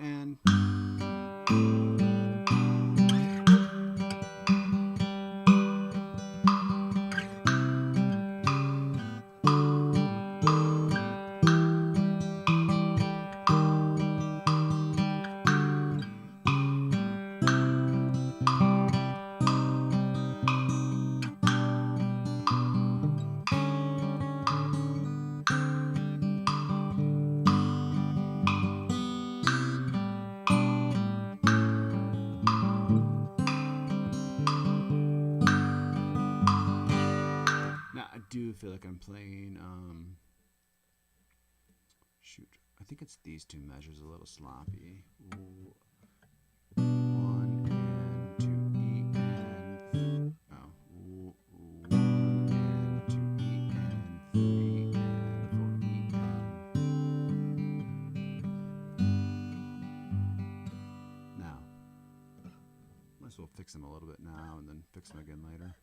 And now I do feel like I'm playing, shoot, I think it's these two measures a little sloppy. 1 and 2 E and, oh, 1 and 2 E and 3 and 4 E and. Now, might as well fix them a little bit now and then fix them again later.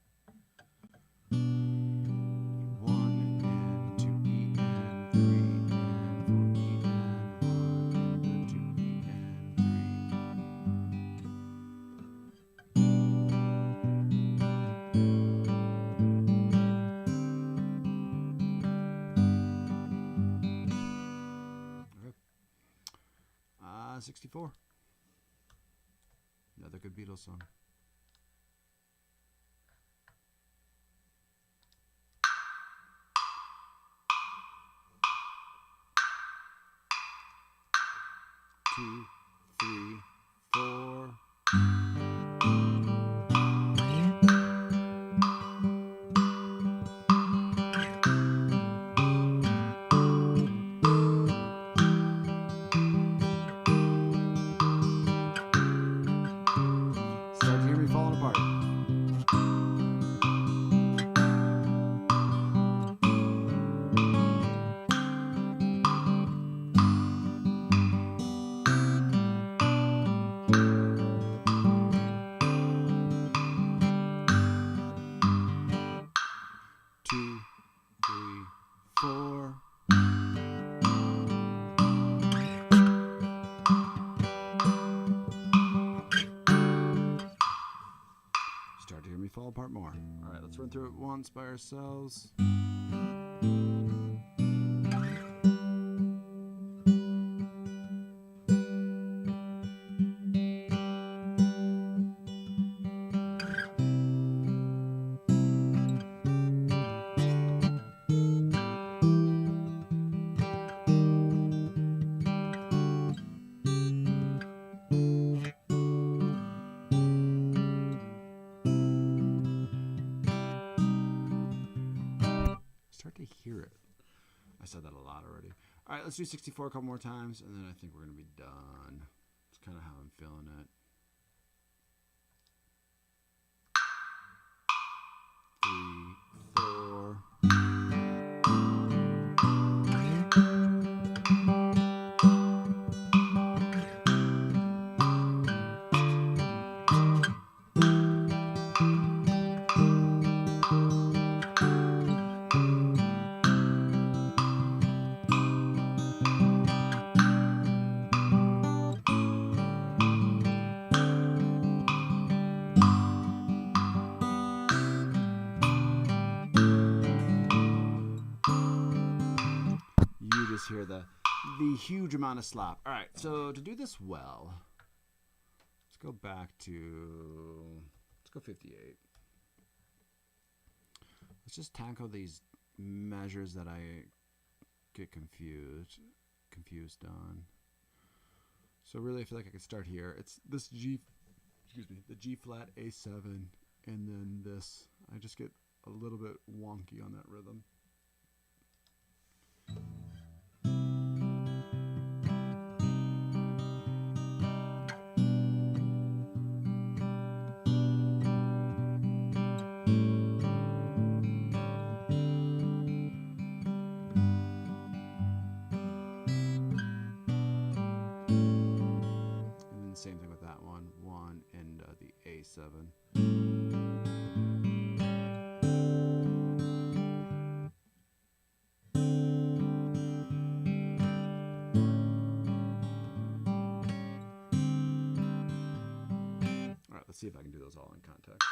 1 and 2 E and 3 and 4 E and 1 and 2 E and 3. Okay. 64. Another good Beatles song. Two, 3, 4. Start to hear me falling apart. Two, 3, 4. Start to hear me fall apart more. All right, let's run through it once by ourselves. Start to hear it. I said that a lot already. All right, let's do 64 a couple more times, and then I think we're going to be done. It's kind of how I'm feeling it. 3, 4. You just hear the huge amount of slop. All right, so to do this well, let's go back to, let's go 58. Let's just tackle these measures that I get confused on. So really I feel like I could start here. It's this G, excuse me, the G flat A7, and then this. I just get a little bit wonky on that rhythm. Same thing with that one, and the A7. All right, let's see if I can do those all in context.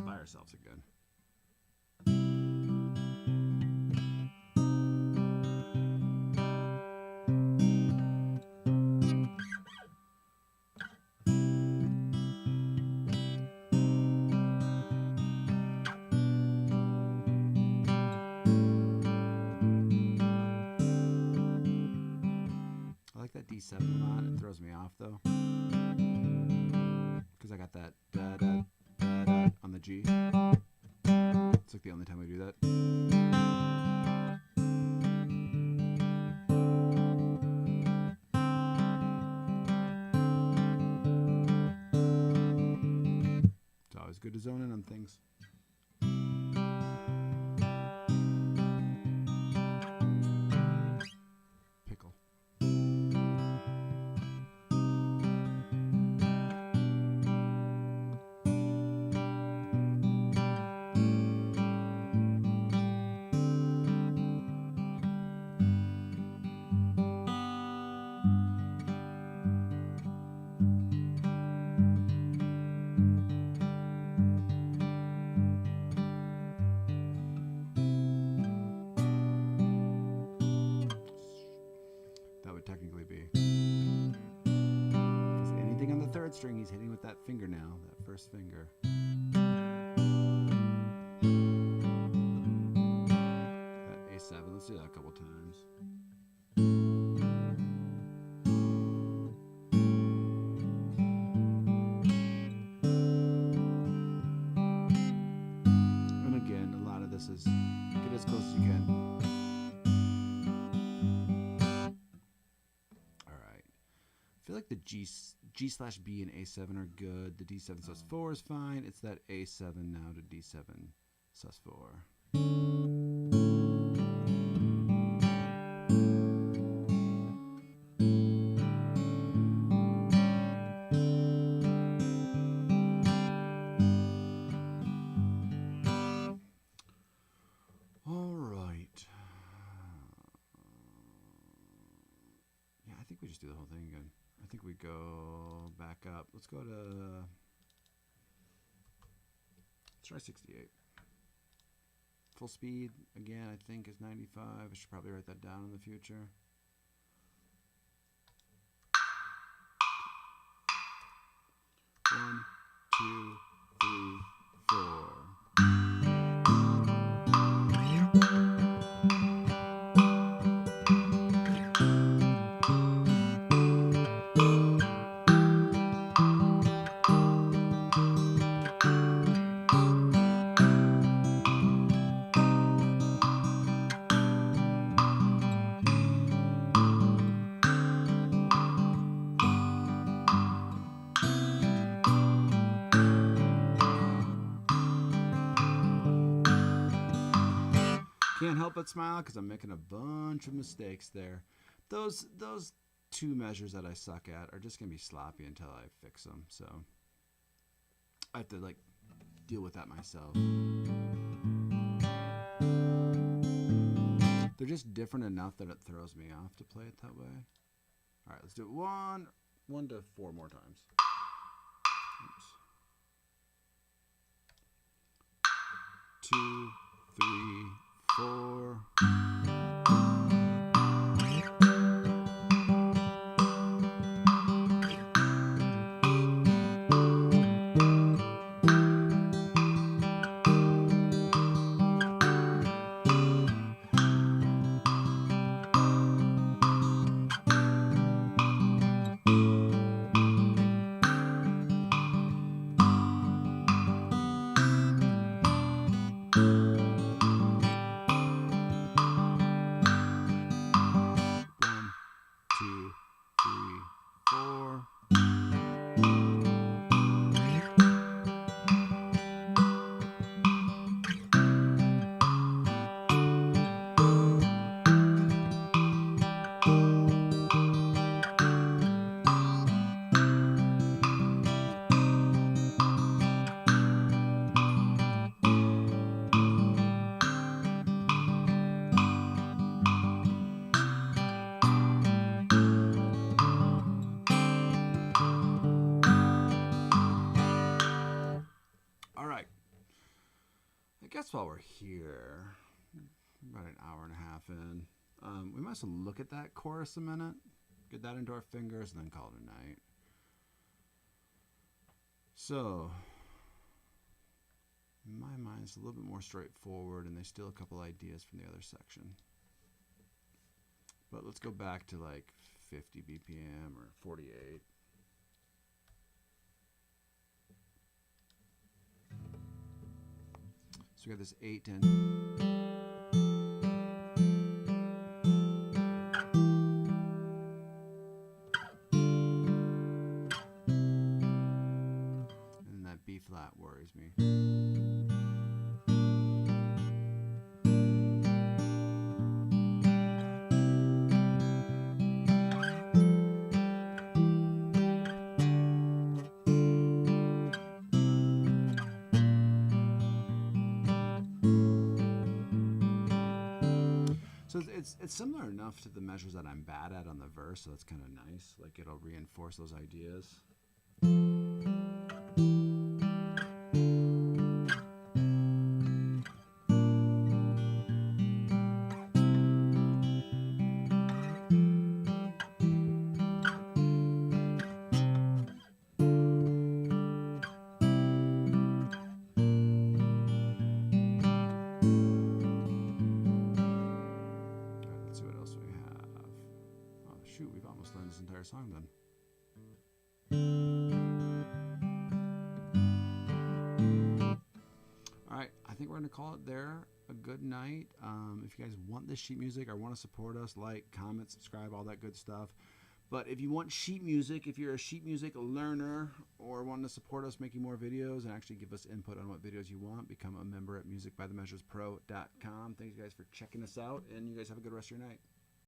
Ourselves again. I like that D7 a lot. It throws me off though, because I got that da da da da on the G. It's like the only time we do that. It's always good to zone in on things. Pickle. Technically be, because anything on the third string he's hitting with that finger now, that first finger. That A7, let's do that a couple times. And again, a lot of this is get as close as you can. I feel like the G/B and A7 are good. The D7 sus4 is fine. It's that A7 now to D7 sus4. All right. Yeah, I think we just do the whole thing again. I think we go back up. Let's go to try 68. Full speed, again, I think is 95. I should probably write that down in the future. One, two, three, four. Can't help but smile because I'm making a bunch of mistakes there. Those two measures that I suck at are just going to be sloppy until I fix them. So I have to like deal with that myself. They're just different enough that it throws me off to play it that way. All right, let's do it one to four more times. Oops. 2, 3, 4. I guess while we're here, about an hour and a half in, we might as well look at that chorus a minute, get that into our fingers, and then call it a night. So, in my mind, it's a little bit more straightforward, and they steal a couple ideas from the other section. But let's go back to like 50 BPM or 48. So we got this 8, 10. And that B flat worries me. So it's similar enough to the measures that I'm bad at on the verse, so it's kind of nice. Like it'll reinforce those ideas. Shoot, we've almost learned this entire song then. Alright, I think we're going to call it there a good night. If you guys want this sheet music or want to support us, like, comment, subscribe, all that good stuff. But if you want sheet music, if you're a sheet music learner or want to support us making more videos and actually give us input on what videos you want, become a member at musicbythemeasurespro.com. Thank you guys for checking us out, and you guys have a good rest of your night.